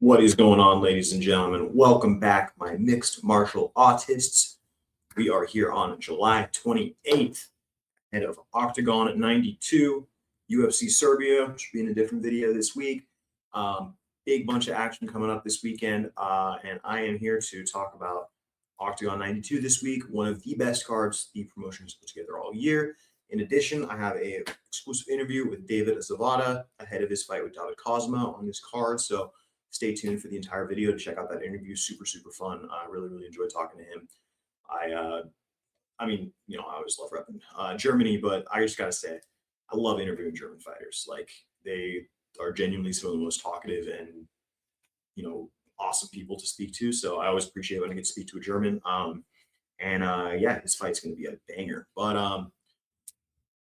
What is going on, ladies and gentlemen? Welcome back, my mixed martial artists. We are here on July 28th, head of OKTAGON 92, UFC Serbia, which will be in a different video this week. Big bunch of action coming up this weekend, and I am here to talk about OKTAGON 92 this week, one of the best cards the promotion has put together all year. In addition, I have an exclusive interview with David Zawada ahead of his fight with David Kozma on this card, so stay tuned for the entire video to check out that interview. Super fun. I really enjoyed talking to him. I mean, I always love repping Germany, but I just gotta say, I love interviewing German fighters. Like, they are genuinely some of the most talkative and awesome people to speak to. So I always appreciate when I get to speak to a German. Yeah, this fight's gonna be a banger. But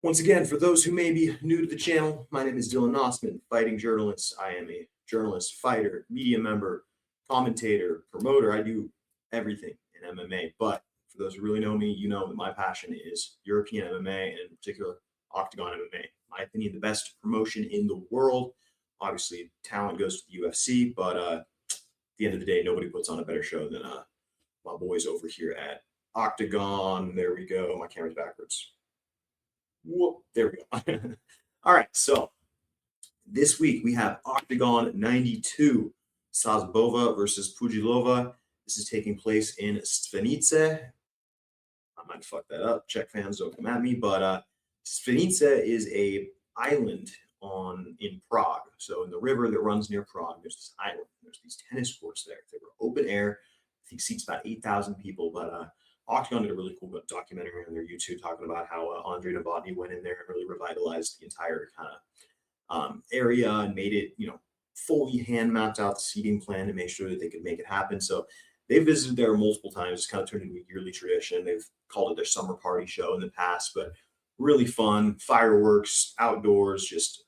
once again, for those who may be new to the channel, my name is Dylan Nossman, fighting journalist. I am a journalist, fighter, media member, commentator, promoter. I do everything in MMA. But for those who really know me, you know that my passion is European MMA, and in particular, OKTAGON MMA. In my opinion, the best promotion in the world. Obviously, talent goes to the UFC, but at the end of the day, nobody puts on a better show than my boys over here at OKTAGON. There we go. My camera's backwards. Whoop, there we go. All right, so this week we have OKTAGON 92, Szabova versus Pudilova. This is taking place in Schwindt. I might fuck that up. Czech fans don't come at me, but Schwindt is a island in Prague. So in the river that runs near Prague, there's this island. There's these tennis courts there. They were open air. I think seats about 8,000 people, but OKTAGON did a really cool documentary on their YouTube talking about how Andre Novotny went in there and really revitalized the entire kind of area and made it, fully hand mapped out the seating plan to make sure that they could make it happen. So they visited there multiple times. It's kind of turned into a yearly tradition. They've called it their summer party show in the past, but really fun, fireworks, outdoors, just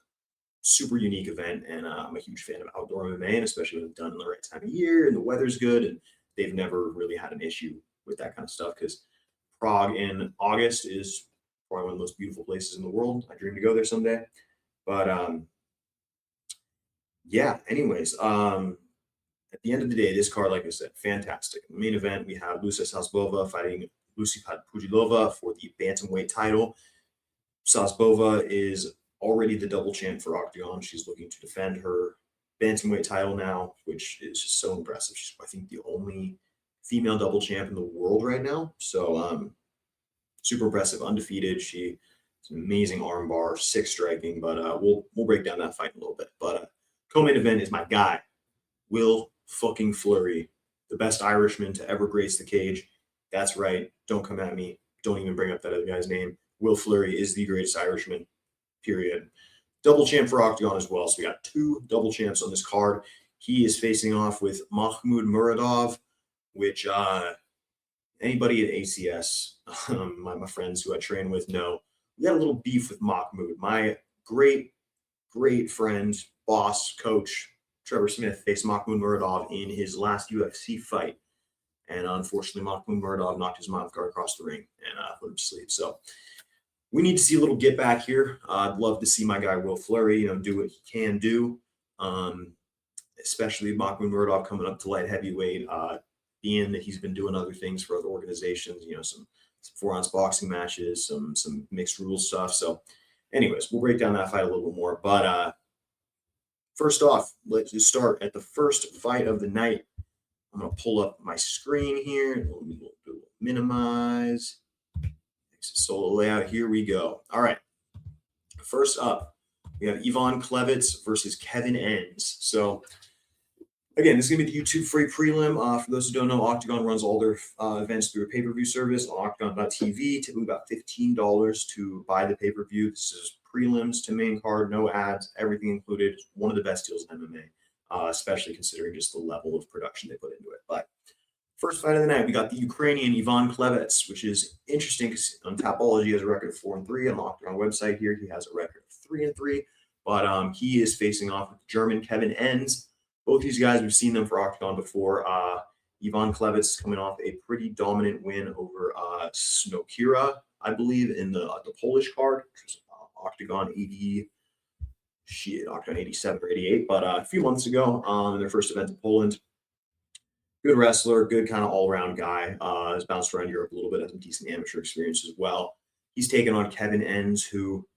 super unique event. And I'm a huge fan of outdoor MMA, and especially when it's done in the right time of year and the weather's good. And they've never really had an issue with that kind of stuff, because Prague in August is probably one of the most beautiful places in the world. I dream to go there someday. But yeah, anyways, at the end of the day, this card, like I said, fantastic. In the main event, we have Lucia Szabova fighting Lucie Pudilova for the bantamweight title. Szabova is already the double champ for OKTAGON. She's looking to defend her bantamweight title now, which is just so impressive. She's, I think, the only female double champ in the world right now. So super impressive, undefeated. She's an amazing armbar, sick striking, but we'll break down that fight in a little bit. But co-main event is my guy, Will fucking Fleury, the best Irishman to ever grace the cage. That's right. Don't come at me. Don't even bring up that other guy's name. Will Fleury is the greatest Irishman, period. Double champ for OKTAGON as well. So we got two double champs on this card. He is facing off with Machmud Muradov, which anybody at ACS, my friends who I train with know, we got a little beef with Machmud. My great friend, boss, coach, Trevor Smith, faced Machmud Muradov in his last UFC fight. And unfortunately, Machmud Muradov knocked his mouth guard across the ring and put him to sleep. So we need to see a little get back here. I'd love to see my guy, Will Fleury, do what he can do. Especially Machmud Muradov coming up to light heavyweight, being that he's been doing other things for other organizations, some 4-ounce boxing matches, some mixed rules stuff. So anyways, we'll break down that fight a little bit more. But first off, let's just start at the first fight of the night. I'm going to pull up my screen here. Let me minimize. Solo layout. Here we go. All right. First up, we have Ivan Klevitz versus Kevin Enns. So again, this is going to be the YouTube free prelim. For those who don't know, OKTAGON runs all their events through a pay-per-view service on OKTAGON.tv. Typically about $15 to buy the pay-per-view. This is prelims to main card, no ads, everything included. One of the best deals in MMA, especially considering just the level of production they put into it. But first fight of the night, we got the Ukrainian Ivan Klevitz, which is interesting because on Tapology he has a record of 4-3. On the OKTAGON website here, he has a record of 3-3. But he is facing off with German Kevin Enns. Both these guys, we've seen them for OKTAGON before. Ivan Klevitz is coming off a pretty dominant win over Snokira, I believe, in the Polish card, which was OKTAGON 80. Octagon 87 or 88, but a few months ago in their first event in Poland. Good wrestler, good kind of all-around guy. Has bounced around Europe a little bit, has some decent amateur experience as well. He's taken on Kevin Enns, who,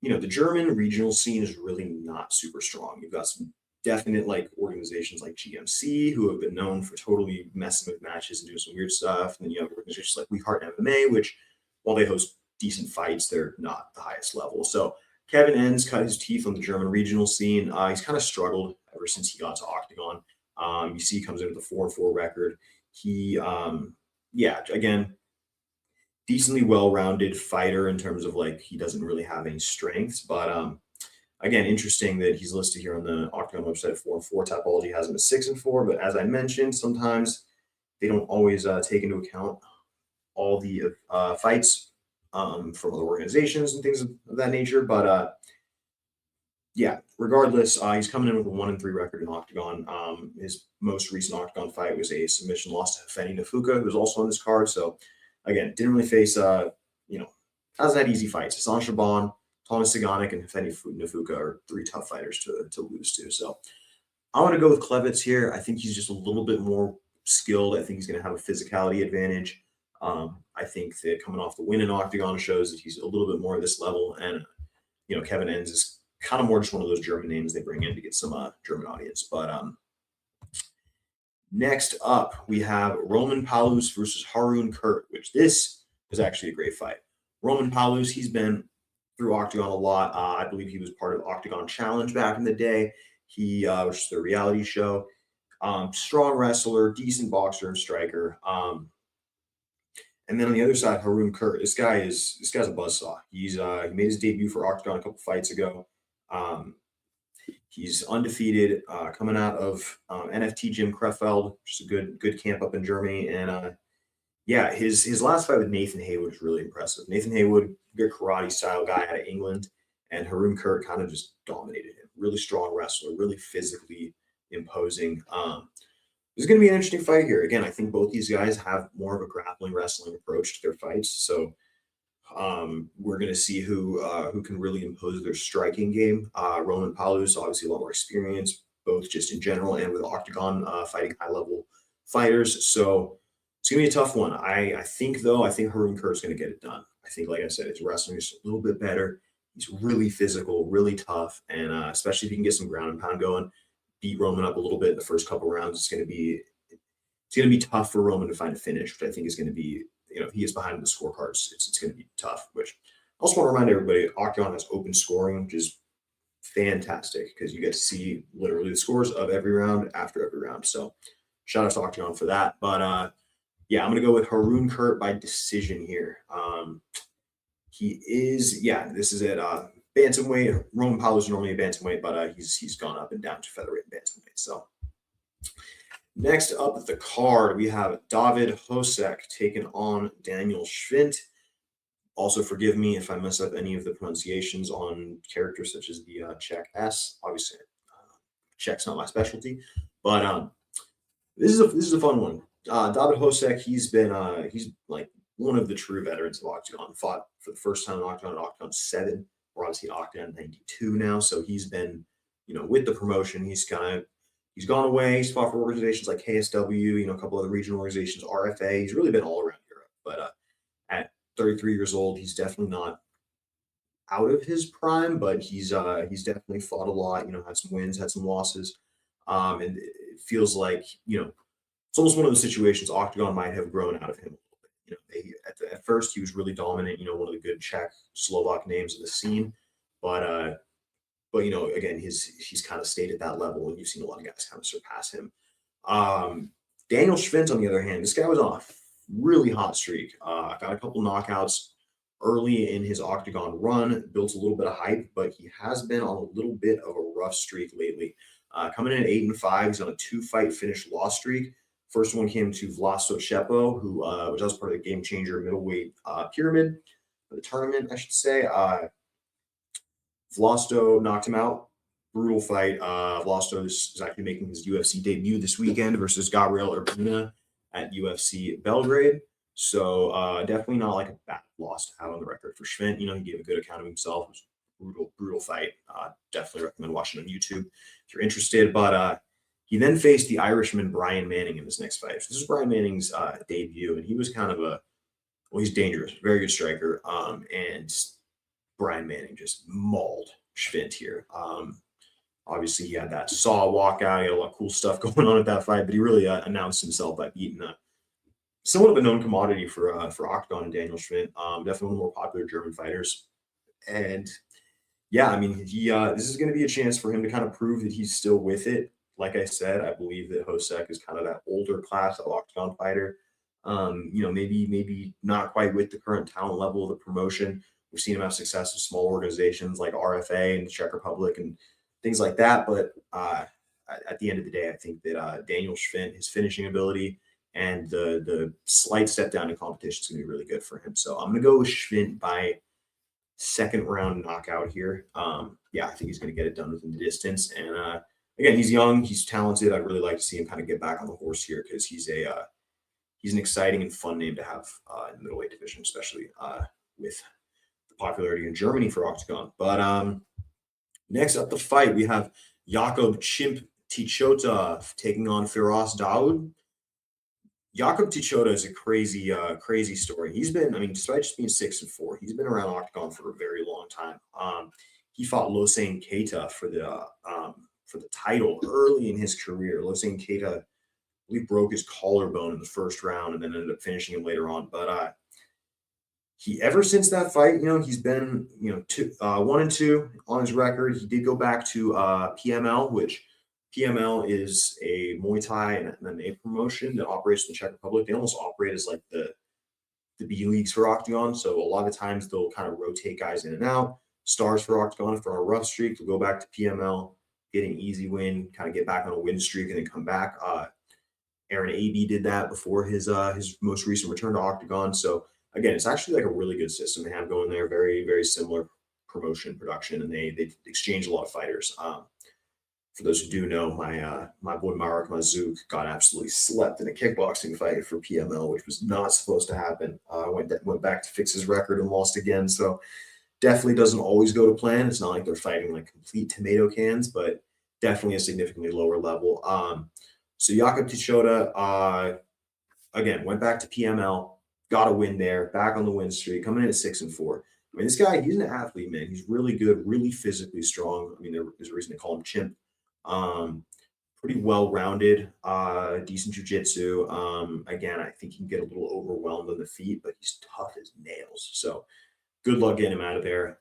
the German regional scene is really not super strong. You've got some definite organizations like GMC who have been known for totally messing with matches and doing some weird stuff. And then you have organizations like We Heart MMA, which, while they host decent fights, they're not the highest level. So Kevin Enns cut his teeth on the German regional scene. He's kind of struggled ever since he got to Octagon. You see he comes in with a 4-4 record. He, again, decently well-rounded fighter in terms of he doesn't really have any strengths. But again, interesting that he's listed here on the Octagon website 4-4. Typology has him at 6-4. But as I mentioned, sometimes they don't always take into account all the fights from other organizations and things of that nature. But regardless, he's coming in with a 1-3 record in Octagon. His most recent Octagon fight was a submission loss to Hafeni Nafuka, who was also on this card. So again, didn't really face hasn't had easy fights. Hassan Shaban, Thomas Siganik, and Hafeni Nafuka are 3 tough fighters to lose to. So I want to go with Klevitz here. I think he's just a little bit more skilled. I think he's going to have a physicality advantage. I think that coming off the win in Octagon shows that he's a little bit more of this level. And, Kevin Enns is kind of more just one of those German names they bring in to get some German audience. But next up, we have Roman Paulus versus Harun Kurt, which this was actually a great fight. Roman Paulus, he's been through Octagon a lot. I believe he was part of Octagon Challenge back in the day. He was just a reality show. Strong wrestler, decent boxer and striker. And then on the other side, Harun Kurt. This guy's a buzzsaw. He made his debut for Octagon a couple fights ago. He's undefeated, coming out of NFT Jim Krefeld, which is a good camp up in Germany. And his last fight with Nathan Haywood was really impressive. Nathan Haywood, good karate style guy out of England, and Harun Kurt kind of just dominated him. Really strong wrestler, really physically imposing. This is going to be an interesting fight here. Again, I think both these guys have more of a grappling wrestling approach to their fights. So we're going to see who can really impose their striking game. Roman Paulus, obviously a lot more experience, both just in general and with Octagon fighting high-level fighters. So it's going to be a tough one. I think Harun Kurt's going to get it done. I think, like I said, his wrestling is a little bit better. He's really physical, really tough, and especially if he can get some ground and pound going, beat Roman up a little bit in the first couple rounds, it's going to be tough for Roman to find a finish, which I think is going to be, if he gets behind the scorecards, it's going to be tough. Which I also want to remind everybody, Octagon has open scoring, which is fantastic because you get to see literally the scores of every round after every round. So shout out to Octagon for that. But I'm going to go with Harun Kurt by decision here. This is at bantamweight. Roman Paulus is normally a bantamweight, but he's gone up and down to featherweight and bantamweight. So next up at the card, we have David Hosek taking on Daniel Schwindt. Also, forgive me if I mess up any of the pronunciations on characters such as the Czech S. Obviously, Czech's not my specialty, but this is a fun one. David Hosek, he's like one of the true veterans of Octagon. Fought for the first time in Octagon at Octagon 7. We're obviously at Octagon 92 now, so he's been, with the promotion. He's gone away. He's fought for organizations like KSW, a couple other regional organizations, RFA. He's really been all around Europe. But at 33 years old, he's definitely not out of his prime, but he's definitely fought a lot. Had some wins, had some losses, and it feels like it's almost one of those situations Octagon might have grown out of him a little bit. At first he was really dominant. One of the good Czech, Slovak names of the scene, but again, he's kind of stayed at that level, and you've seen a lot of guys kind of surpass him. Daniel Schwindt, on the other hand, this guy was on a really hot streak. Got a couple knockouts early in his Octagon run, built a little bit of hype, but he has been on a little bit of a rough streak lately. Coming in at 8-5, he's on a 2-fight finish loss streak. First one came to Vlasto Chepo, which was part of the Game Changer middleweight pyramid, the tournament, I should say. Vlasto knocked him out. Brutal fight. Vlasto is actually making his UFC debut this weekend versus Gabriel Urbina at UFC Belgrade. So definitely not like a bad loss to have on the record for Schwindt. He gave a good account of himself. Was brutal fight. Definitely recommend watching on YouTube if you're interested. But he then faced the Irishman Brian Manning in this next fight. So this is Brian Manning's debut, and he was kind of he's dangerous, very good striker. And Brian Manning just mauled Schwindt here. Obviously, he had that saw walkout. He had a lot of cool stuff going on at that fight, but he really announced himself by beating somewhat of a known commodity for Octagon and Daniel Schwindt. Definitely one of the more popular German fighters. And yeah, I mean, this is going to be a chance for him to kind of prove that he's still with it. Like I said, I believe that Hosek is kind of that older class of Octagon fighter. Maybe not quite with the current talent level of the promotion. We've seen him have success in small organizations like RFA and the Czech Republic and things like that. But at the end of the day, I think that Daniel Schwindt, his finishing ability and the slight step down in competition is going to be really good for him. So I'm going to go with Schwindt by second round knockout here. I think he's going to get it done within the distance. And again, he's young, he's talented. I'd really like to see him kind of get back on the horse here because he's an exciting and fun name to have in the middleweight division, especially with the popularity in Germany for Octagon. But next up the fight, we have Jakob Chimp Tichota taking on Firas Daud. Jakob Tichota is a crazy story. He's been, despite just being 6-4, he's been around Octagon for a very long time. He fought Lucie Keita for the title early in his career. Lucie Keita, I believe, broke his collarbone in the first round and then ended up finishing him later on. But he, ever since that fight, he's been 1-2 on his record. He did go back to PML, which PML is a Muay Thai and MMA promotion that operates in the Czech Republic. They almost operate as like the B leagues for Octagon. So a lot of times they'll kind of rotate guys in and out. Stars for Octagon, if they're on a rough streak, they'll go back to PML, get an easy win, kind of get back on a win streak, and then come back. Aaron AB did that before his most recent return to Octagon. So again, it's actually like a really good system they have going there. Very, very similar promotion production, and they exchange a lot of fighters. For those who do know, my boy Marek Mazuk got absolutely slept in a kickboxing fight for PML, which was not supposed to happen. Went back to fix his record and lost again. So definitely doesn't always go to plan. It's not like they're fighting like complete tomato cans, but definitely a significantly lower level. So Jakob Tichota, again, went back to PML, got a win there, back on the win streak, coming in at 6-4. This guy, he's an athlete, man. He's really good, really physically strong. There's a reason they call him Chimp. Pretty well-rounded, decent jiu-jitsu. Again, I think he can get a little overwhelmed on the feet, but he's tough as nails. So good luck getting him out of there.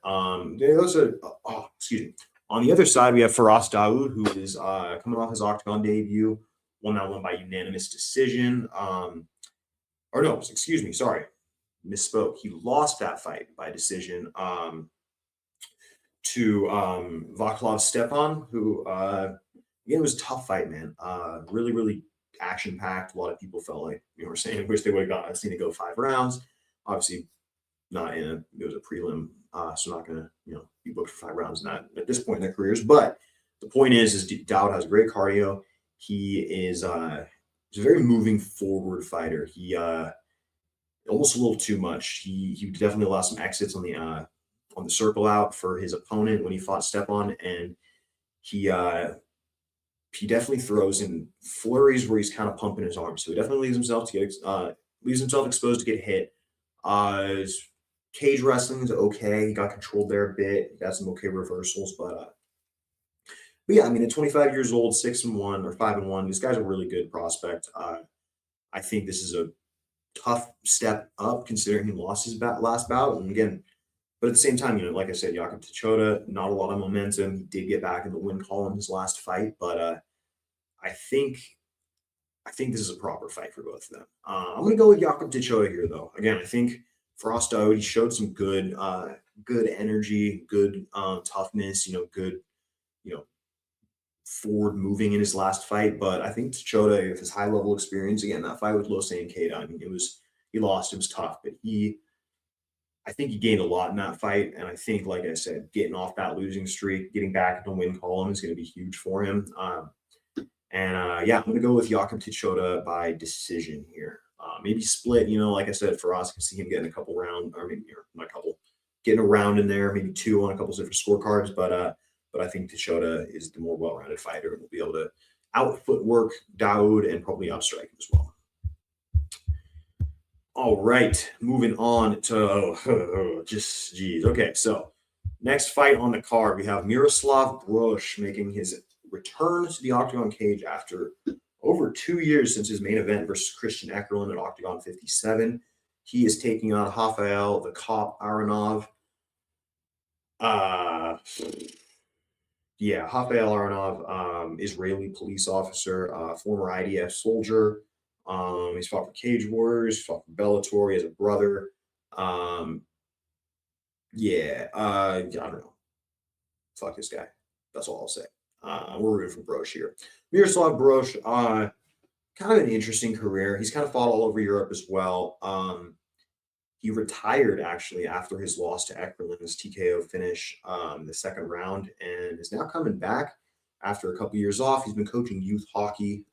Excuse me. On the other side, we have Firas Daud, who is coming off his Octagon debut, won that one by unanimous decision. Misspoke. He lost that fight by decision to Vaclav Stepan, who it was a tough fight, man. Really, really action-packed. A lot of people felt like, were saying, wish they would have seen it go 5 rounds. Obviously, it was a prelim, so not going to, be booked for 5 rounds at this point in their careers. But the point is Daud has great cardio. He is he's a very moving forward fighter. He almost a little too much. He definitely lost some exits on the circle out for his opponent when he fought Stepan, and he definitely throws in flurries where he's kind of pumping his arms. So he definitely leaves himself exposed to get hit. His cage wrestling is okay. He got controlled there a bit. He got some okay reversals, but yeah, at 25 years old, 6-1 or 5-1, this guy's a really good prospect. I think this is a tough step up considering he lost his last bout. And again, but at the same time, like I said, Jakob Tichota, not a lot of momentum. He did get back in the win column his last fight, but I think this is a proper fight for both of them. I'm going to go with Jakob Tichota here, though. Again, I think Firas Daud, he showed some good energy, good toughness, good, forward moving in his last fight. But I think Tichota, with his high level experience, again, that fight with Lucie Keita, he lost. It was tough, but I think he gained a lot in that fight. And I think, like I said, getting off that losing streak, getting back in the win column is going to be huge for him. I'm going to go with Jakob Tichota by decision here. Maybe split, like I said, Firas can see him getting a couple rounds, not a couple, getting around in there, maybe 2 on a couple of different scorecards, but I think Tichota is the more well-rounded fighter and will be able to out-footwork Daud and probably outstrike him as well. All right, moving on to just geez. Okay, so next fight on the card, we have Miroslav Broz making his return to the octagon cage after over 2 years since his main event versus Christian Eckerlin at Octagon 57. He is taking on Rafael the Cop Aronov. Rafael Aronov, Israeli police officer, former IDF soldier. He's fought for Cage Warriors, fought for Bellator. He has a brother. I don't know. Fuck this guy. That's all I'll say. We're rooting for Broz here. Miroslav Broz, kind of an interesting career. He's kind of fought all over Europe as well. He retired actually after his loss to Eckerlin's TKO finish the second round, and is now coming back after a couple years off. He's been coaching youth hockey.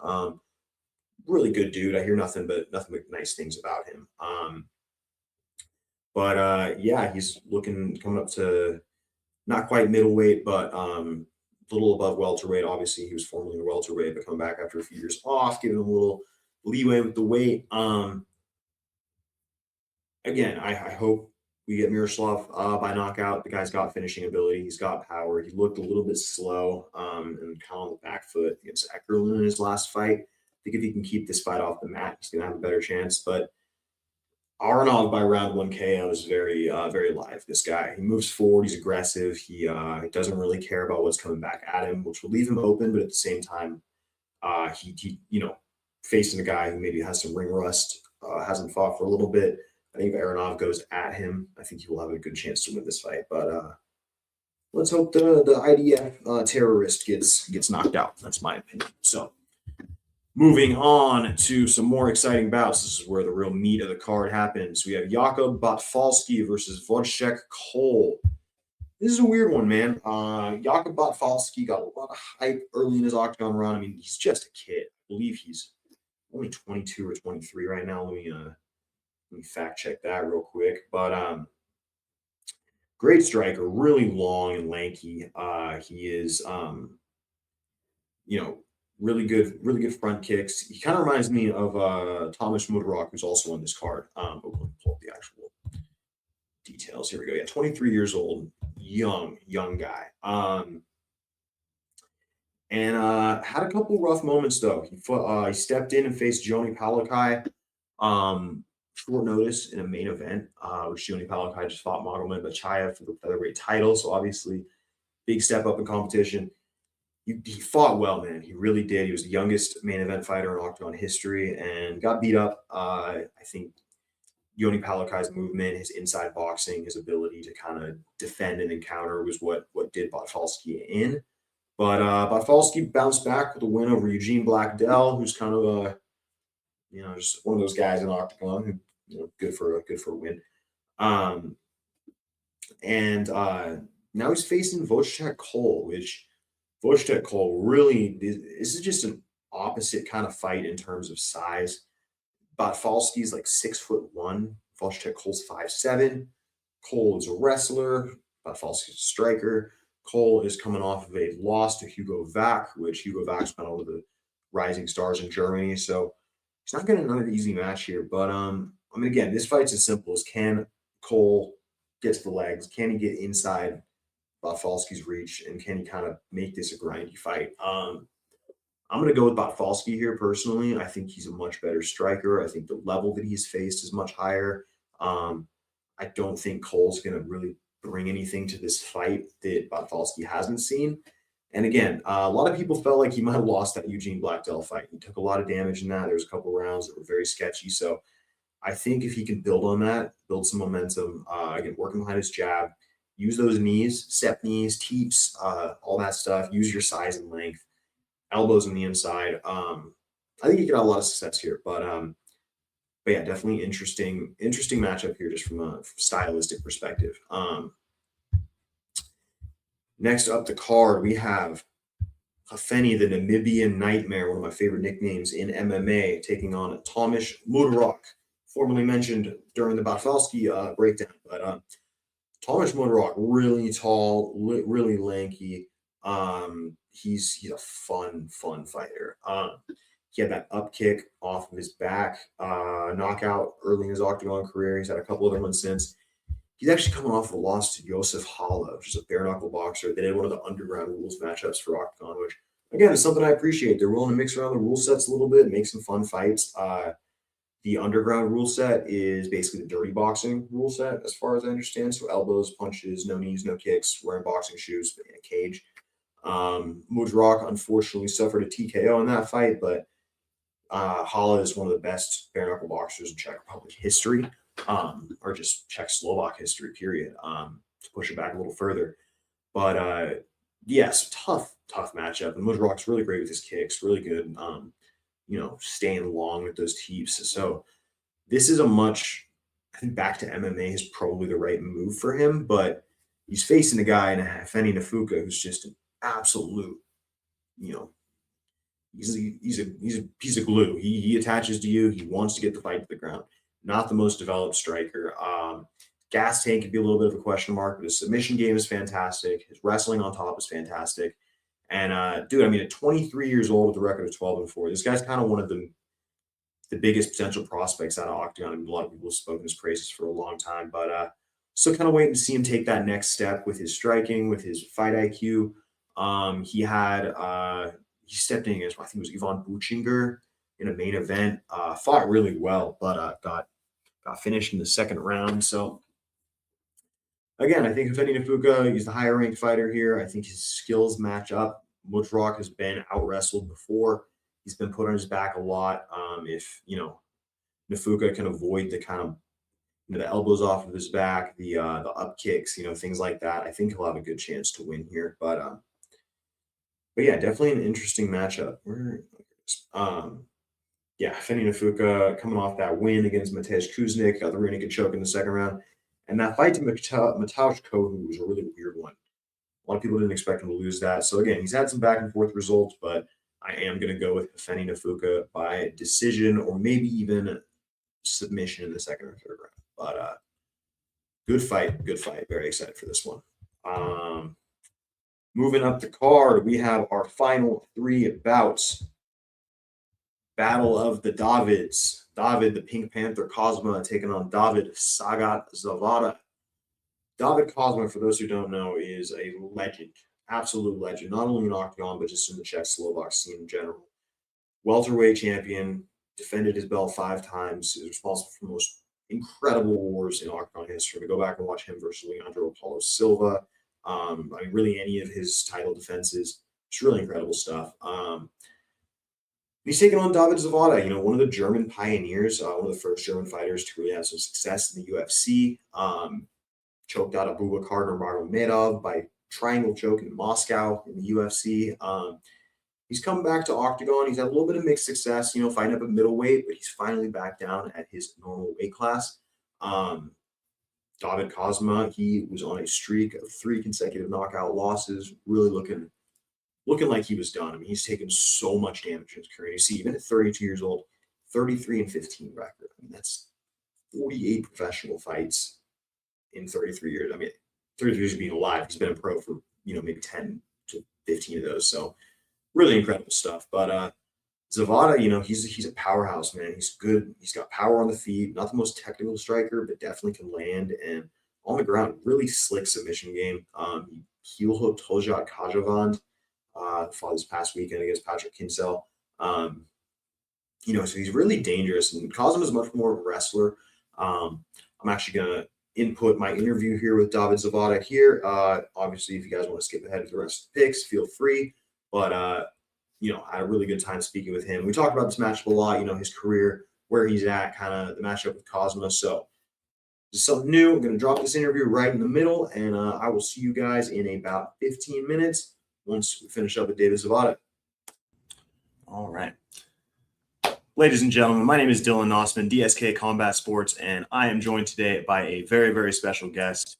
Really good dude. I hear nothing but nice things about him. He's coming up to not quite middleweight, but a little above welterweight. Obviously, he was formerly a welterweight, but coming back after a few years off, giving him a little leeway with the weight. Again, I hope we get Miroslav by knockout. The guy's got finishing ability. He's got power. He looked a little bit slow and kind of on the back foot against Eckerlin in his last fight. I think if he can keep this fight off the mat, he's going to have a better chance. But Aronov by round 1 KO is very live. This guy, he moves forward. He's aggressive. He doesn't really care about what's coming back at him, which will leave him open. But at the same time, he facing a guy who maybe has some ring rust, hasn't fought for a little bit. I think if Aronov goes at him, I think he will have a good chance to win this fight. But let's hope the IDF terrorist gets knocked out. That's my opinion. So moving on to some more exciting bouts. This is where the real meat of the card happens. We have Jakub Batfalski versus Wojciech Khol. This is a weird one, man. Jakub Batfalski got a lot of hype early in his octagon run. I mean, he's just a kid. I believe he's only 22 or 23 right now. Let me fact check that real quick. But great striker, really long and lanky. He is, really good front kicks. He kind of reminds me of Thomas Mudroch, who's also on this card. Let me pull up the actual details. Here we go. Yeah, 23 years old, young guy. And had a couple rough moments though. He stepped in and faced Joni Palakai. Short notice in a main event, which Joni Palakai just fought Magomed Bachayev for the featherweight title. So obviously, big step up in competition. He fought well, man. He really did. He was the youngest main event fighter in Octagon history and got beat up. I think Joni Palakai's movement, his inside boxing, his ability to kind of defend and encounter was what did Batfalski in. But Batfalski bounced back with a win over Eugene Blackdell, who's kind of just one of those guys in Octagon who, good for a win. Now he's facing Wojciech Khol, which Wojciech Khol really, this is just an opposite kind of fight in terms of size. Batfalski's like 6'1", Wojciech Khol's 5'7". Khol is a wrestler, Batfalski's a striker. Khol is coming off of a loss to Hugo Vac, which Hugo Vac's kind of one of the rising stars in Germany. So he's not getting another easy match here. But again, this fight's as simple as can Khol get to the legs? Can he get inside Batfalski's reach? And can he kind of make this a grindy fight? I'm going to go with Batfalski here personally. I think he's a much better striker. I think the level that he's faced is much higher. I don't think Khol's going to really bring anything to this fight that Batfalski hasn't seen. And again, a lot of people felt like he might have lost that Eugene Blackdell fight. He took a lot of damage in that. There was a couple of rounds that were very sketchy. So I think if he can build on that, build some momentum, again, working behind his jab, use those knees, step knees, teeps, all that stuff, use your size and length, elbows on the inside. I think he could have a lot of success here. But yeah, definitely interesting matchup here just from a stylistic perspective. Next up the card, we have Hafeni, the Namibian Nightmare, one of my favorite nicknames in MMA, taking on Tomish Mudroch, formerly mentioned during the Batfalski breakdown. But Thomas Mudroch, really tall, really lanky. He's a fun fighter. He had that up kick off of his back, knockout early in his octagon career. He's had a couple other ones since. He's actually coming off a loss to Josef Hala, which is a bare knuckle boxer. They did one of the underground rules matchups for Octagon, which again is something I appreciate. They're willing to mix around the rule sets a little bit, make some fun fights. The underground rule set is basically the dirty boxing rule set, as far as I understand. So elbows, punches, no knees, no kicks, wearing boxing shoes in a cage. Mudroch unfortunately suffered a TKO in that fight, but Hala is one of the best bare knuckle boxers in Czech Republic history, or just Czech-Slovak history, period, to push it back a little further. But yes, tough matchup. And Mudroch's really great with his kicks, really good, staying long with those teeps. So this is I think back to MMA is probably the right move for him, but he's facing a guy in Feni Nafuka who's just an absolute, he's a piece of glue. He attaches to you. He wants to get the fight to the ground. Not the most developed striker. Gas tank could be a little bit of a question mark, but his submission game is fantastic. His wrestling on top is fantastic. And dude, I mean, at 23 years old with a record of 12-4, this guy's kind of one of the biggest potential prospects out of Octagon. I mean, a lot of people have spoken his praises for a long time, but still kind of waiting to see him take that next step with his striking, with his fight IQ. He stepped in against, I think it was Ivan Buchinger in a main event. Fought really well, but got finished in the second round. So again, I think Feni Nafuka, he's the higher ranked fighter here. I think his skills match up. Mudroch has been out wrestled before. He's been put on his back a lot. If Nafuka can avoid the kind of the elbows off of his back, the up kicks, things like that, I think he'll have a good chance to win here. But yeah, definitely an interesting matchup. Feni Nafuka coming off that win against Matej Kuznik, got the rear naked choke in the second round. And that fight to Mateusz Kohu was a really weird one. A lot of people didn't expect him to lose that. So again, he's had some back and forth results, but I am going to go with Feni Nafuka by decision or maybe even submission in the second or third round. But good fight. Very excited for this one. Moving up the card, we have our final three bouts. Battle of the Davids. David, the Pink Panther Kozma, taking on David Zawada. David Kozma, for those who don't know, is a legend, absolute legend, not only in Octagon, but just in the Czech-Slovak scene in general. Welterweight champion, defended his belt 5 times, is responsible for the most incredible wars in Octagon history. We go back and watch him versus Leandro Paulo Silva. Really any of his title defenses. It's really incredible stuff. He's taking on David Zawada, one of the German pioneers, one of the first German fighters to really have some success in the UFC. Choked out Abubakar Nurmagomedov by triangle choke in Moscow in the UFC. He's come back to Octagon. He's had a little bit of mixed success, fighting up at middleweight, but he's finally back down at his normal weight class. David Kozma, he was on a streak of 3 consecutive knockout losses, really looking like he was done. I mean, he's taken so much damage in his career. You see, even at 32 years old, 33-15 record. I mean, that's 48 professional fights in 33 years. I mean, 33 years of being alive. He's been a pro for, maybe 10 to 15 of those. So really incredible stuff. But Zawada, he's a powerhouse, man. He's good. He's got power on the feet. Not the most technical striker, but definitely can land. And on the ground, really slick submission game. He heel hooked Hojat Kajavand fought this past weekend against Patrick Kinsel. So he's really dangerous. And Kozma is much more of a wrestler. I'm actually going to input my interview here with David Zawada here. Obviously, if you guys want to skip ahead to the rest of the picks, feel free. But, I had a really good time speaking with him. We talked about this matchup a lot, his career, where he's at, kind of the matchup with Kozma. So this is something new. I'm going to drop this interview right in the middle, and I will see you guys in about 15 minutes once we finish up with David Zawada. All right. Ladies and gentlemen, my name is Dylan Nossman, DSK Combat Sports, and I am joined today by a very, very special guest,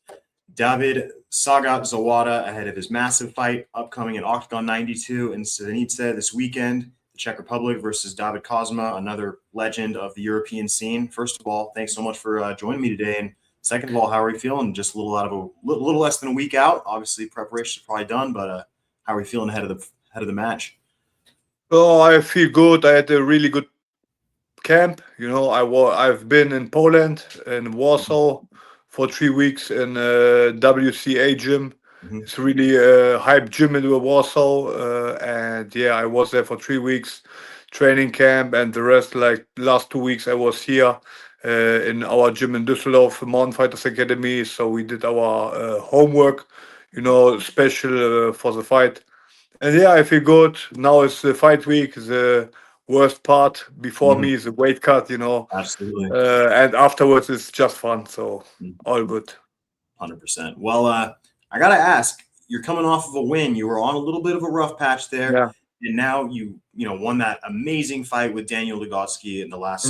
David Zawada, ahead of his massive fight upcoming in Octagon 92 in Stanica this weekend, the Czech Republic versus David Kozma, another legend of the European scene. First of all, thanks so much for joining me today and Second of all, how are you feeling? Just a little less than a week out. Obviously, preparation is probably done, but how are you feeling ahead of the match? Oh, I feel good. I had a really good camp. I've been in Poland in Warsaw for 3 weeks in WCA gym. Mm-hmm. It's really a hype gym in Warsaw, and yeah, I was there for 3 weeks training camp, and the rest, like last 2 weeks, I was here in our gym in Düsseldorf, Mountain Fighters Academy. So we did our homework, special for the fight. And yeah, I feel good. Now it's the fight week. The worst part before Mm-hmm. me is the weight cut, Absolutely. and afterwards it's just fun. So all good. 100%. Well, I gotta ask. You're coming off of a win. You were on a little bit of a rough patch there, Yeah. and now you won that amazing fight with Daniel Lugotsky in the last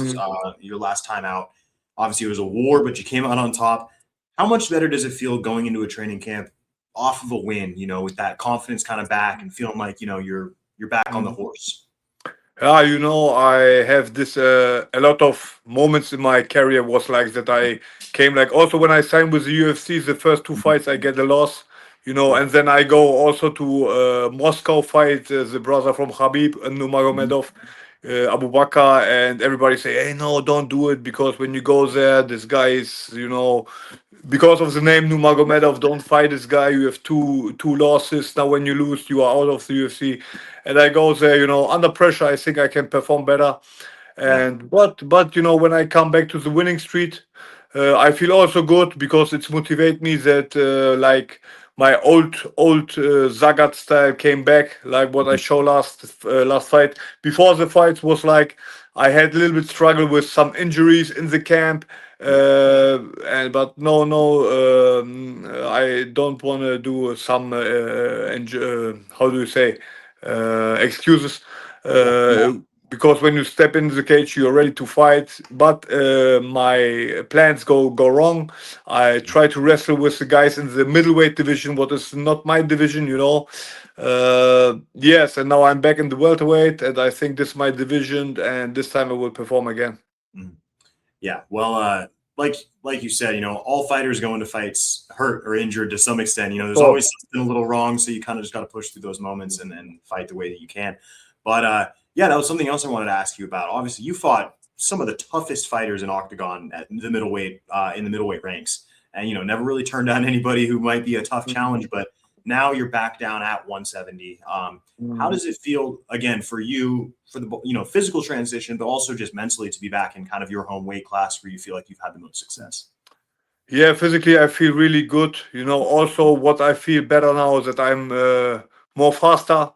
your last time out. Obviously, it was a war, but you came out on top. How much better does it feel going into a training camp off of a win? With that confidence kind of back and feeling like you're back on the horse. Yeah, I have this a lot of moments in my career was like that. I came like also when I signed with the UFC, the first two fights I get a loss, and then I go also to Moscow fight the brother from Khabib and Nurmagomedov, Abu Bakr, and everybody say, hey, no, don't do it because when you go there, this guy is, because of the name Nurmagomedov, don't fight this guy. You have two losses. Now when you lose, you are out of the UFC. And I go there, under pressure. I think I can perform better. Yeah. And but when I come back to the winning street, I feel also good because it's motivate me that like my old Zagat style came back, like what I showed last fight. Before the fight was like I had a little bit struggle with some injuries in the camp, but I don't want to do some how do you say excuses. Yeah. Because when you step into the cage, you're ready to fight. But my plans go wrong. I try to wrestle with the guys in the middleweight division, what is not my division, Yes, and now I'm back in the welterweight, and I think this is my division, and this time I will perform again. Mhm. Yeah. Well, like you said, all fighters go into fights hurt or injured to some extent. There's Oh, always something a little wrong, so you kind of just got to push through those moments and fight the way that you can. But yeah, that was something else I wanted to ask you about. Obviously, you fought some of the toughest fighters in Octagon at the middleweight in the middleweight ranks, and never really turned down anybody who might be a tough challenge. But now you're back down at 170. How does it feel again for you for the physical transition, but also just mentally to be back in kind of your home weight class where you feel like you've had the most success? yeah, physically I feel really good. Also what I feel better now is that I'm more faster.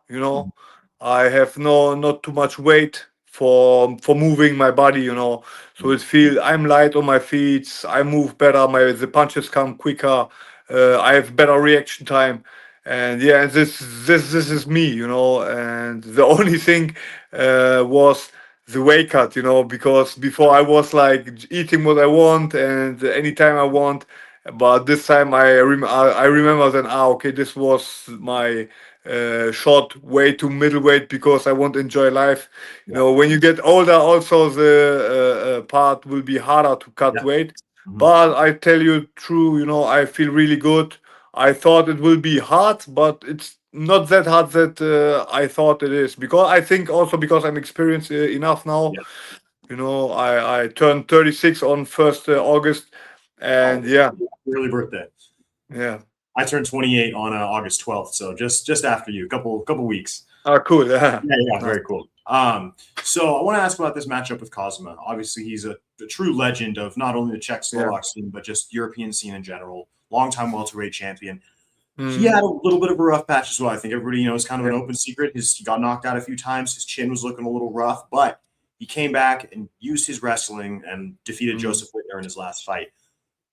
I have not too much weight for moving my body. So it feel I'm light on my feet. I move better. The punches come quicker. I have better reaction time. And yeah, this is me. And the only thing was the weight cut, because before I was like eating what I want and anytime I want, but this time I remember then okay, this was my short way to middleweight because I want to enjoy life. Yeah. When you get older, also the part will be harder to cut Yeah. weight. Mhm. But I tell you true, I feel really good. I thought it will be hard, but it's not that hard that I thought it is. Because I think also because I'm experienced enough now. Yeah. I turned 36 on 1st August, and Oh, yeah, early birthday. yeah. I turned 28 on August 12th, so just after you, couple weeks. Ah, cool. Yeah. Yeah, Nice. very cool. So I want to ask about this matchup with Kozma. Obviously, he's a true legend of not only the Czech Yeah. Slovak scene, but just European scene in general. Longtime welterweight champion. He Mm, had a little bit of a rough patch as well. I think everybody knows kind of an yeah. open secret. He got knocked out a few times. His chin was looking a little rough, but he came back and used his wrestling and defeated Mm. Joseph Whitner in his last fight.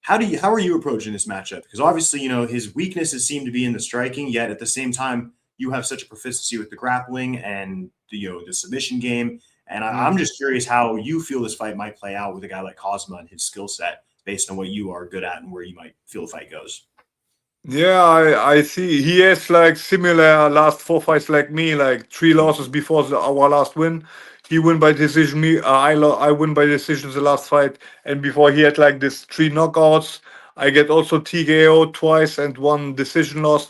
How are you approaching this matchup? Because obviously, his weaknesses seem to be in the striking, yet at the same time, you have such a proficiency with the grappling and the submission game. And I'm Mm. just curious how you feel this fight might play out with a guy like Kozma and his skill set based on what you are good at and where you might feel the fight goes. Yeah, I see. He has like similar last four fights like me, like three losses before our last win. He win by decision. I win by decision the last fight, and before he had like this three knockouts. I get also TKO twice and one decision loss.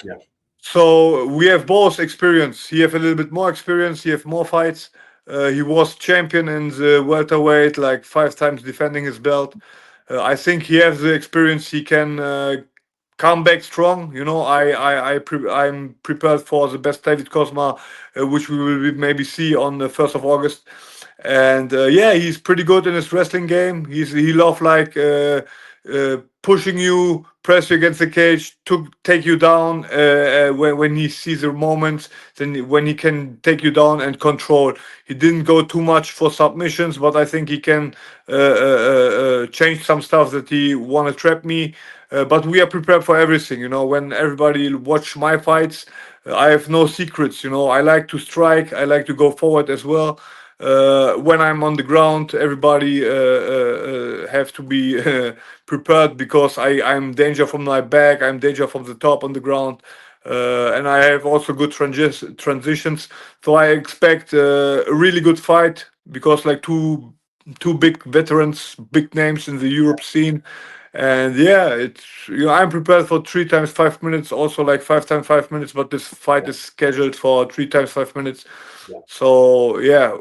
Yeah. So we have both experience. He have a little bit more experience. He have more fights. He was champion in the welterweight, like 5 times defending his belt. I think he has the experience. He can come back strong. You know, I'm prepared for the best David Kozma, which we will maybe see on the 1st of August. And yeah, he's pretty good in his wrestling game. He love like pushing you, press you against the cage, to take you down when he sees the moments. Then when he can take you down and control. He didn't go too much for submissions, but I think he can change some stuff that he want to trap me. But we are prepared for everything. You know, when everybody watch my fights, I have no secrets. You know, I like to strike. I like to go forward as well. When I'm on the ground, everybody have to be prepared because I'm danger from my back. I'm danger from the top on the ground. And I have also good transitions, so I expect a really good fight because like two big veterans, big names in the Europe scene. And yeah, it's I'm prepared for 3 times 5 minutes, also like 5 times 5 minutes, but this fight Yeah. is scheduled for 3 times 5 minutes. Yeah. So yeah,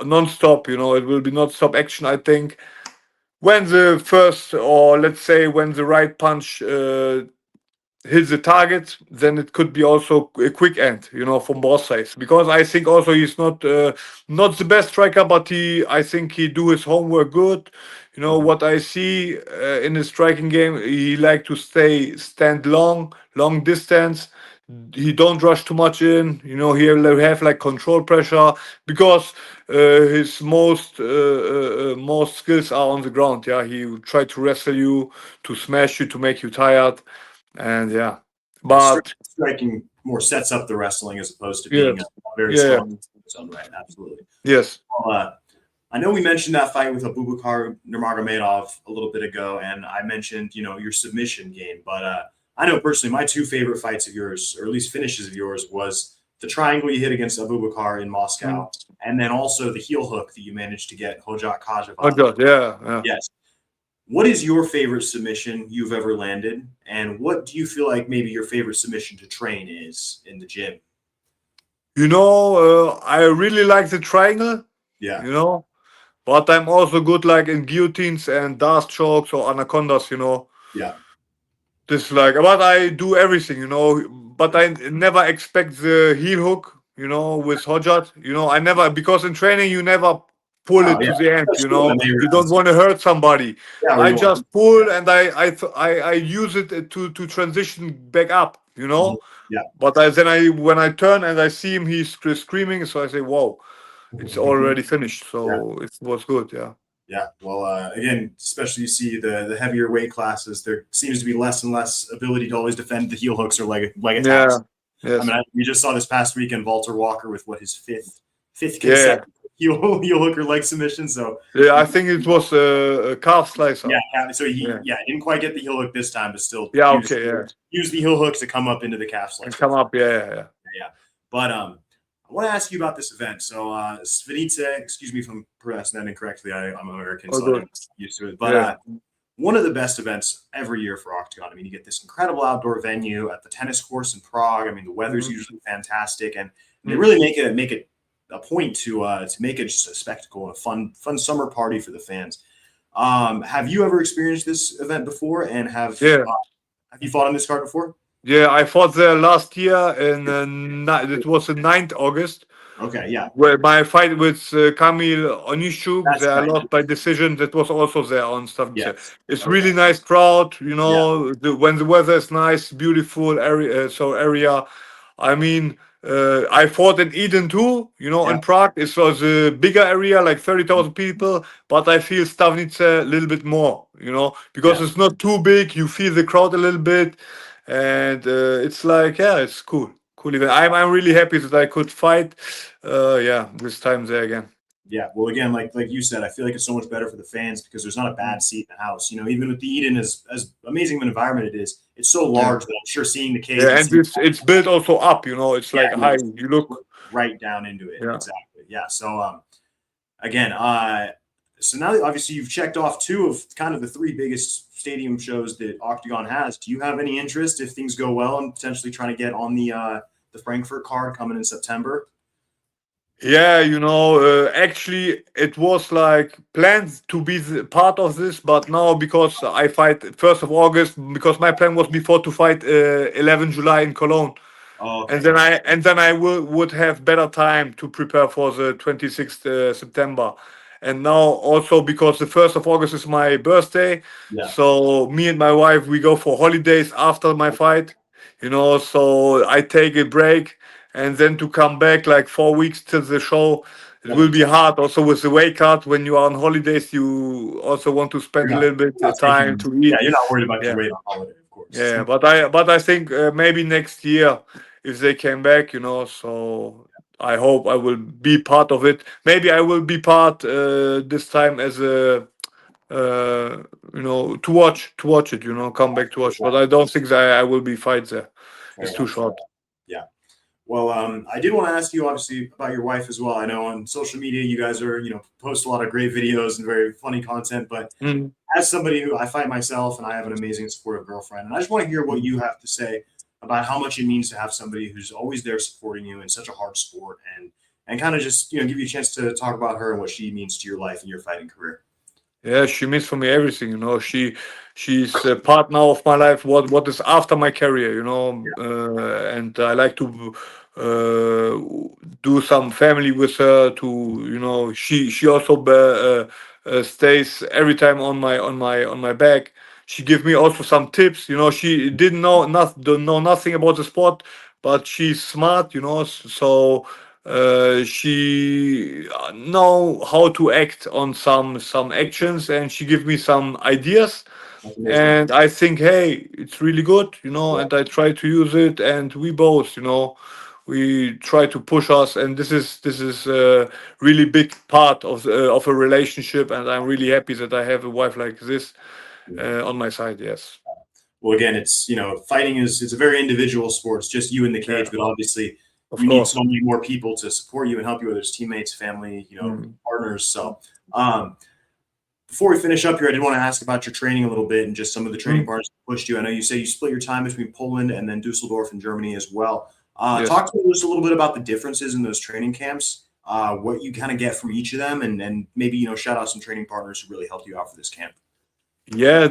non-stop. You know, it will be non-stop action. I think when the first, or let's say when the right punch hits the target, then it could be also a quick end, you know, from both sides. Because I think also he's not the best striker, but I think he do his homework good. You know Mhm. what I see in his striking game, he like to stand long distance. He don't rush too much in. You know, he'll have like control pressure because his most skills are on the ground. Yeah, he will try to wrestle you, to smash you, to make you tired. And yeah, Yeah. but Striking more sets up the wrestling as opposed to being yes, very yeah, strong in its own right. Absolutely. yes, Well, I know we mentioned that fight with Abubakar Nurmagomedov a little bit ago, and I mentioned your submission game. But I know personally, my two favorite fights of yours, or at least finishes of yours, was the triangle you hit against Abubakar in mm. Moscow, and then also the heel hook that you managed to get Hojak Oh Kajavan. God, yeah, yeah. Yes. What is your favorite submission you've ever landed, and what do you feel like maybe your favorite submission to train is in the gym? You know, I really like the triangle. Yeah. You know, but I'm also good like in guillotines and dart chokes or anacondas. You know, Yeah. this like, but I do everything. You know, but I never expect the heel hook. You know, with Hojat. You know, I never, because in training you never pull Oh it yeah. to the end. That's You cool. know, And then you don't want to hurt somebody. yeah, where I you want. just pull and I use it to transition back up. You Mhm. know, Yeah. but when I turn and I see him, he's screaming. So I say, "Wow, it's already finished." Yeah. So it was good. Yeah. Yeah. Well, again, especially you see the heavier weight classes, there seems to be less and less ability to always defend the heel hooks or leg attacks. Yeah. I Yes. mean, we just saw this past weekend Walter Walker with his fifth Yeah. consecutive heel hook or leg submission. So Yeah. I think it was a calf slicer. yeah, so he Yeah. didn't quite get the heel hook this time, but still Yeah. Okay. Yeah. use the heel hooks to come up into the calf And slicer. come up. Yeah. Yeah. Yeah. Yeah. But I want to ask you about this event. So Svenice, excuse me if I'm pronouncing that incorrectly. I'm American, Oh, so I'm good. used to it. But Yeah. one of the best events every year for Octagon. I mean, you get this incredible outdoor venue at the tennis course in Prague. I mean, the weather's Mhm. usually fantastic, and they Mhm. really make it a point to make it just a spectacle and a fun summer party for the fans. Have you ever experienced this event before, and Yeah. have you fought on this card before? Yeah. I fought there last year, and it was the 9th August. Okay, yeah, Well, my fight with Kamil Onishuk, that's I right. lost by decision. That was also there on Stavnice. Yes. It's Okay. really nice crowd, you Yeah. know. When the weather is nice, beautiful area. I mean, I fought in Eden too, you know, Yeah. in Prague. It was a bigger area, like 30,000 people, but I feel Stavnice a little bit more, you know, because Yeah. it's not too big. You feel the crowd a little bit, and it's like, yeah, it's cool. Cool event. I'm really happy that I could fight. Yeah, this time there again. Yeah, well, again, like you said, I feel like it's so much better for the fans because there's not a bad seat in the house. You know, even with the Eden, as amazing of an environment it is, it's so Yeah. large that I'm sure seeing the cage Yeah, and and seeing it's built also up, you know, it's like yeah, high. it's You look, right down into it. yeah. Exactly. Yeah. So again, so now that obviously you've checked off two of kind of the three biggest stadium shows that Octagon has. Do you have any interest if things go well and potentially trying to get on the Frankfurt card coming in September? Yeah, you know, actually, it was like planned to be part of this, but now because I fight 1st of August, because my plan was before to fight 11 July in Cologne, Oh, okay. and then I would have better time to prepare for the 26th September. And now also because the 1st of August is my birthday, Yeah. so me and my wife we go for holidays after my fight, you know, so I take a break and then to come back like 4 weeks to the show, it Yep. will be hard. Also with the weight cut, when you are on holidays, you also want to spend a little bit time to eat. Yeah, you're not worried about Yeah, your weight on holiday, of course. yeah. But I think maybe next year if they came back, you know. So I hope I will be part of it. Maybe I will be part this time as a you know to watch it. You know, come back to watch. But I don't think that I will be fight there. It's too short. Yeah. Well, I did want to ask you, obviously, about your wife as well. I know on social media you guys are, you know, post a lot of great videos and very funny content. But Mm. as somebody who I fight myself and I have an amazing supportive girlfriend, and I just want to hear what you have to say about how much it means to have somebody who's always there supporting you in such a hard sport, and kind of just, you know, give you a chance to talk about her and what she means to your life and your fighting career. Yeah, she means for me everything, you know. She's a part now of my life. What is after my career, you know. And I like to do some family with her. To you know, she also stays every time on my back. She give me also some tips. You know, she didn't know don't know nothing about the sport, but she's smart. You know, so she know how to act on some actions, and she give me some ideas, That's amazing. and I think, hey, it's really good, you know, Yeah. and I try to use it, and we both, you know, we try to push us, and this is a really big part of a relationship, and I'm really happy that I have a wife like this on my side. Yes. Well, again, it's, you know, fighting it's a very individual sport. It's just you in the cage, Yeah, but obviously of you need course. so many more people to support you and help you, whether it's teammates, family, you know, Mm. partners. So, before we finish up here, I did want to ask about your training a little bit and just some of the training Mm. partners that pushed you. I know you say you split your time between Poland and then Dusseldorf in Germany as well. Yes. Talk to me just a little bit about the differences in those training camps, what you kind of get from each of them, and maybe, you know, shout out some training partners who really helped you out for this camp. Yeah,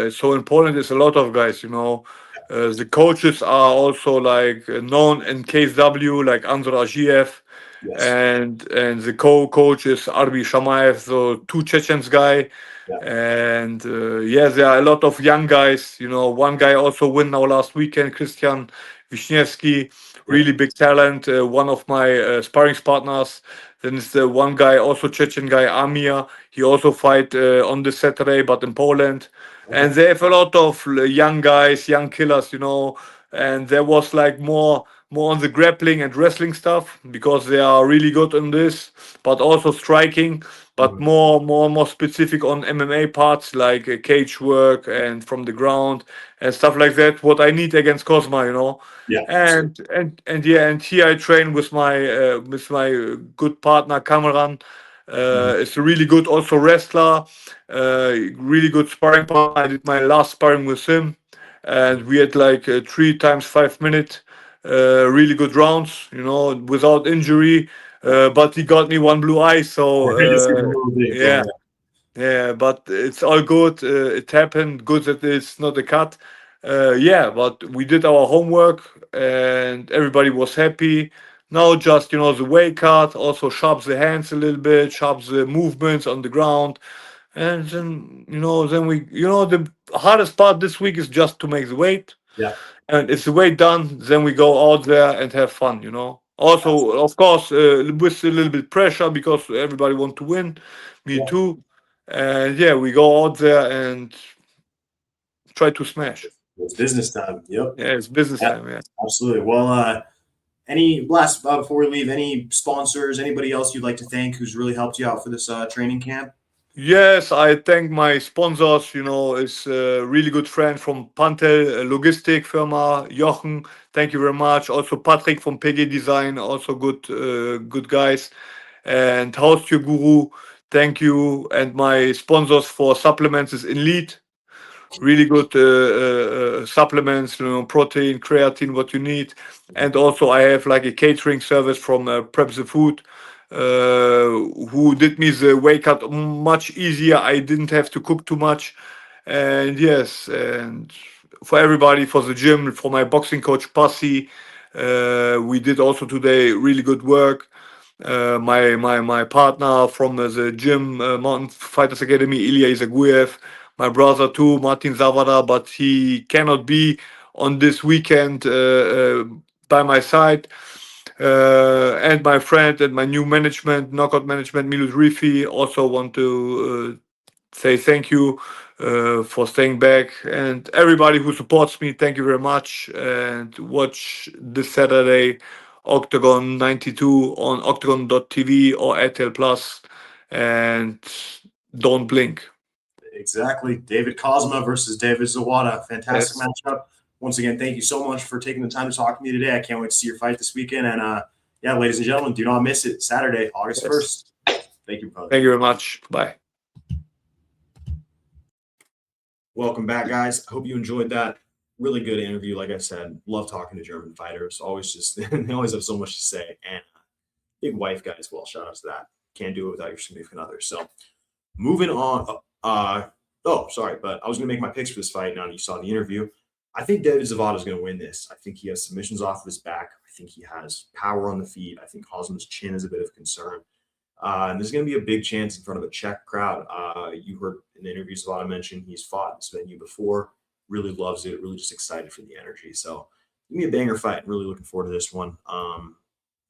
so in Poland there's a lot of guys, you know. The coaches are also like known in KSW, like Andrzej Agiev, Yes. and the co-coach is Arbi Shamaev, so two Chechens guy, Yeah. and yeah, there are a lot of young guys. You know, one guy also win now last weekend, Christian Wisniewski, really big talent. One of my sparring partners. Then it's the one guy, also Chechen guy, Amir. He also fight on this Saturday, but in Poland. And they have a lot of young guys, young killers, you know. And there was like more on the grappling and wrestling stuff because they are really good on this, but also striking, but more specific on MMA parts like cage work and from the ground and stuff like that. What I need against Kozma, you know. Yeah. And yeah, and here I train with my good partner Cameron. It's a really good also wrestler, really good sparring partner. I did my last sparring with him, and we had like 3 times 5 minutes, really good rounds, you know, without injury. But he got me one blue eye, so Just a little bit, yeah, yeah. But it's all good. It happened. Good that it's not a cut. Yeah, but we did our homework, and everybody was happy. Now just you know the weight cut also sharps the hands a little bit, sharps the movements on the ground, and then then we the hardest part this week is just to make the weight. Yeah. And if the weight done, then we go out there and have fun, you know. Also, of course, with a little bit pressure because everybody want to win, me Yeah. too. And yeah, we go out there and try to smash. It's business time. Yep. Yeah, it's business Yeah, time. Yeah. absolutely. Well, Any last before we leave, any sponsors, anybody else you'd like to thank who's really helped you out for this training camp? Yes, I thank my sponsors. It's a really good friend from Pantel, a logistic firma, Jochen. Thank you very much. Also Patrick from PG Design, also good guys. And House Your Guru, thank you. And my sponsors for supplements is Elite. Really good supplements, protein, creatine, what you need. And also I have like a catering service from Prep the Food, who did me the wake up much easier. I didn't have to cook too much. And yes, and for everybody, for the gym, for my boxing coach Pasi, we did also today really good work. My partner from the gym, Mountain Fighters Academy, Ilya Izaguev, my brother too, Martin Zawada, but he cannot be on this weekend by my side. And my friend and my new management, knockout management, Milos Rifi, also want to say thank you for staying back. And everybody who supports me, thank you very much. And watch this Saturday Octagon 92 on octagon.tv or RTL Plus. And don't blink. Exactly. David Kozma versus David Zawada. Fantastic Yes. matchup. Once again, thank you so much for taking the time to talk to me today. I can't wait to see your fight this weekend. And yeah, ladies and gentlemen, do not miss it. Saturday, August Yes. 1st. Thank you, brother. Thank you very much. Bye. Welcome back, guys. I hope you enjoyed that. Really good interview. Like I said, love talking to German fighters. Always just, they always have so much to say. And big wife guy as well. Shout out to that. Can't do it without your significant other. So moving on. Sorry, but I was going to make my picks for this fight now that you saw the interview. I think David Zawada is going to win this. I think he has submissions off of his back. I think he has power on the feet. I think Kozma's chin is a bit of concern. And there's going to be a big chance in front of a Czech crowd. You heard in the interview Zawada mention he's fought in this venue before. Really loves it. Really just excited for the energy. So give me a banger fight. Really looking forward to this one.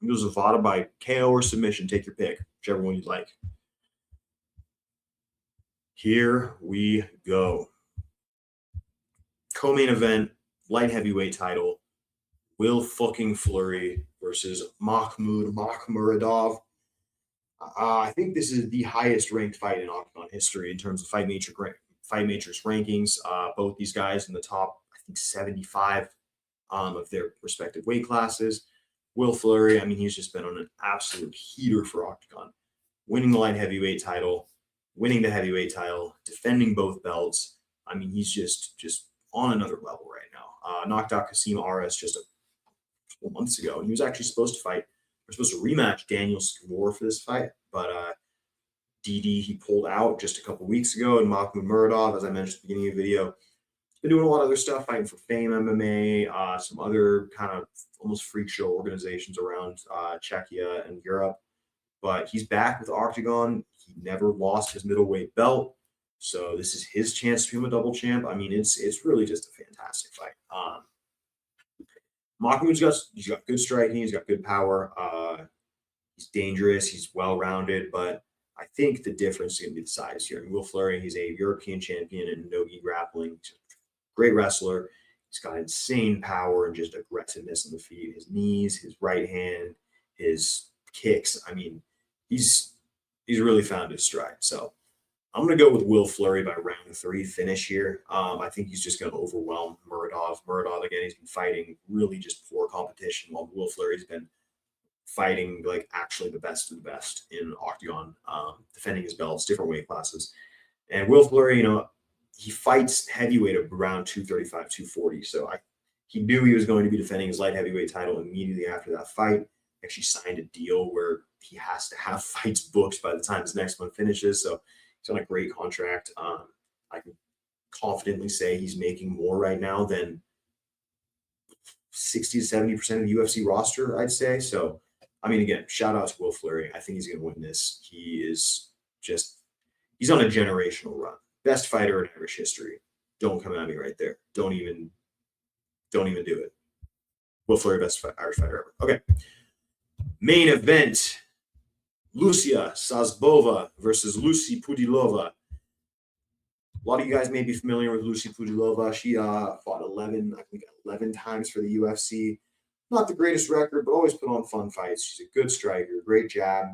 It goes Zawada by KO or submission. Take your pick, whichever one you'd like. Here we go. Co-main event, light heavyweight title. Will fucking Fleury versus Machmud Muradov. I think this is the highest ranked fight in Octagon history in terms of Fight Matrix rankings. Both these guys in the top, I think, 75 of their respective weight classes. Will Fleury, I mean, he's just been on an absolute heater for Octagon, winning the light heavyweight title, winning the heavyweight title, defending both belts. I mean, he's just on another level right now. Knocked out Kasim RS just a couple months ago, and he was actually supposed to fight. We're supposed to rematch Daniel Skvor for this fight, but DD he pulled out just a couple weeks ago. And Machmud Muradov, as I mentioned at the beginning of the video, he's been doing a lot of other stuff, fighting for Fame MMA, some other kind of almost freak show organizations around Czechia and Europe. But he's back with Octagon. He never lost his middleweight belt, so this is his chance to become a double champ. I mean, it's really just a fantastic fight. Machmud's got good striking. He's got good power. He's dangerous. He's well-rounded, but I think the difference is going to be the size here. And Will Fleury, he's a European champion in no-gi grappling. He's a great wrestler. He's got insane power and just aggressiveness on the feet. His knees, his right hand, his kicks. I mean, he's really found his stride. So I'm going to go with Will Fleury by round 3 finish here. I think he's just going to overwhelm Muradov. Muradov, again, he's been fighting really just poor competition, while Will Fleury's been fighting like actually the best of the best in Octagon, defending his belts, different weight classes. And Will Fleury, he fights heavyweight around 235, 240. So he knew he was going to be defending his light heavyweight title immediately after that fight. Actually signed a deal where he has to have fights booked by the time his next one finishes. So he's on a great contract. I can confidently say he's making more right now than 60 to 70% of the UFC roster, I'd say. So, I mean, again, shout out to Will Fleury. I think he's going to win this. He's on a generational run. Best fighter in Irish history. Don't come at me right there. Don't even do it. Will Fleury, best Irish fighter ever. Okay. Main event. Lucia Szabova versus Lucie Pudilova. A lot of you guys may be familiar with Lucie Pudilova. She fought 11 times for the UFC. not the greatest record, but always put on fun fights. She's a good striker, great jab,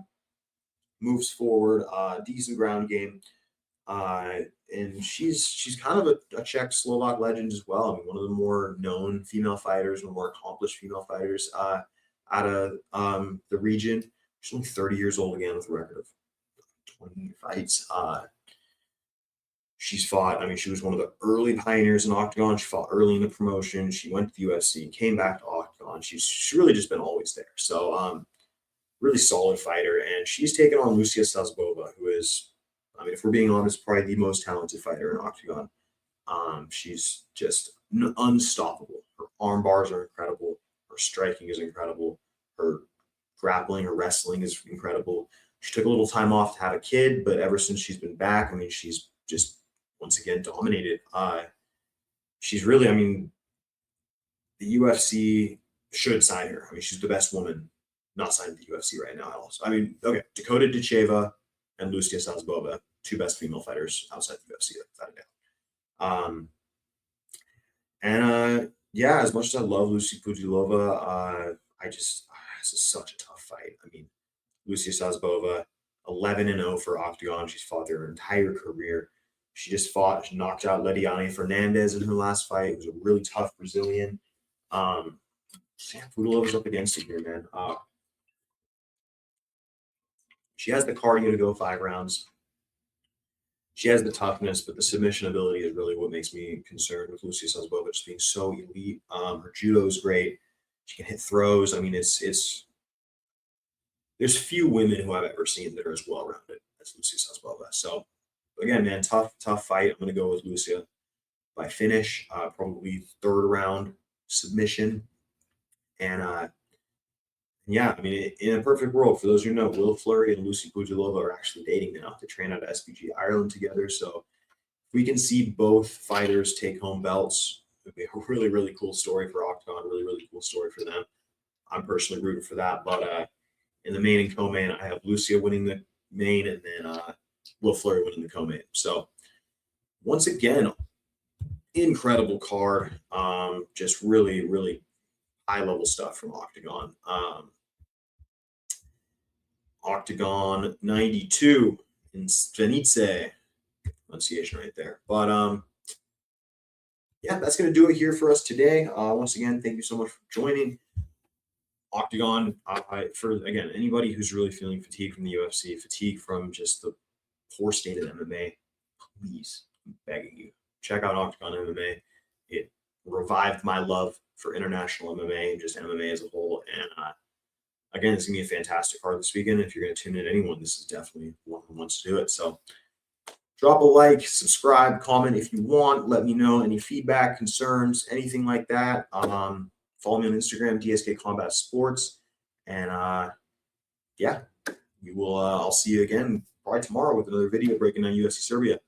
moves forward, decent ground game. And she's kind of a Czech Slovak legend as well. I mean, one of the more known female fighters, one of the more accomplished female fighters out of the region. She's only 30 years old again with a record of 20 fights. She's fought, I mean, she was one of the early pioneers in Octagon. She fought early in the promotion. She went to the UFC, came back to Octagon. She's really just been always there. So, really solid fighter. And she's taken on Lucia Szabova, who is, I mean, if we're being honest, probably the most talented fighter in Octagon. She's just unstoppable. Her arm bars are incredible. Her striking is incredible. Her grappling, her wrestling is incredible. She took a little time off to have a kid, but ever since she's been back, I mean, she's just once again dominated. She's really, I mean, the UFC should sign her. I mean, she's the best woman not signed to the UFC right now. Also, I mean, okay, Dakota Dicheva and Lucia Szabova, two best female fighters outside the UFC, without a doubt. Yeah, as much as I love Lucie Pudilova, this is such a tough fight. I mean, Lucia Szabova, 11-0 for Octagon. She's fought her entire career. She just knocked out Lediane Fernandez in her last fight. It was a really tough Brazilian. Pudilova's up against it here, man. She has the cardio to go 5 rounds. She has the toughness, but the submission ability is really what makes me concerned with Lucia Szabova just being so elite. Her judo is great. She can hit throws. I mean, there's few women who I've ever seen that are as well-rounded as Lucia Szabova. So, again, man, tough fight. I'm going to go with Lucia by finish, probably 3rd round submission. And yeah, I mean, in a perfect world, for those who know, Will Fleury and Lucie Pudilova are actually dating now. They train out of SBG Ireland together. So if we can see both fighters take home belts, it would be a really, really cool story for Octagon, really, really cool story for them. I'm personally rooting for that. But in the main and co-main, I have Lucia winning the main and then Will Fleury winning the co-main. So once again, incredible card. Just really, really high-level stuff from Octagon. Octagon 92 in Schwindt, pronunciation right there. But yeah, that's going to do it here for us today. Once again, thank you so much for joining. Octagon, for, again, anybody who's really feeling fatigue from the UFC, fatigue from just the poor state of MMA, please, I'm begging you, check out Octagon MMA. It revived my love for international MMA and just MMA as a whole. And again, it's going to be a fantastic card this weekend. If you're going to tune in anyone, this is definitely one who wants to do it. So drop a like, subscribe, comment if you want. Let me know any feedback, concerns, anything like that. Follow me on Instagram, DSK Combat Sports. And yeah, we will. I'll see you again probably tomorrow with another video breaking down UFC Serbia.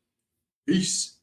Peace.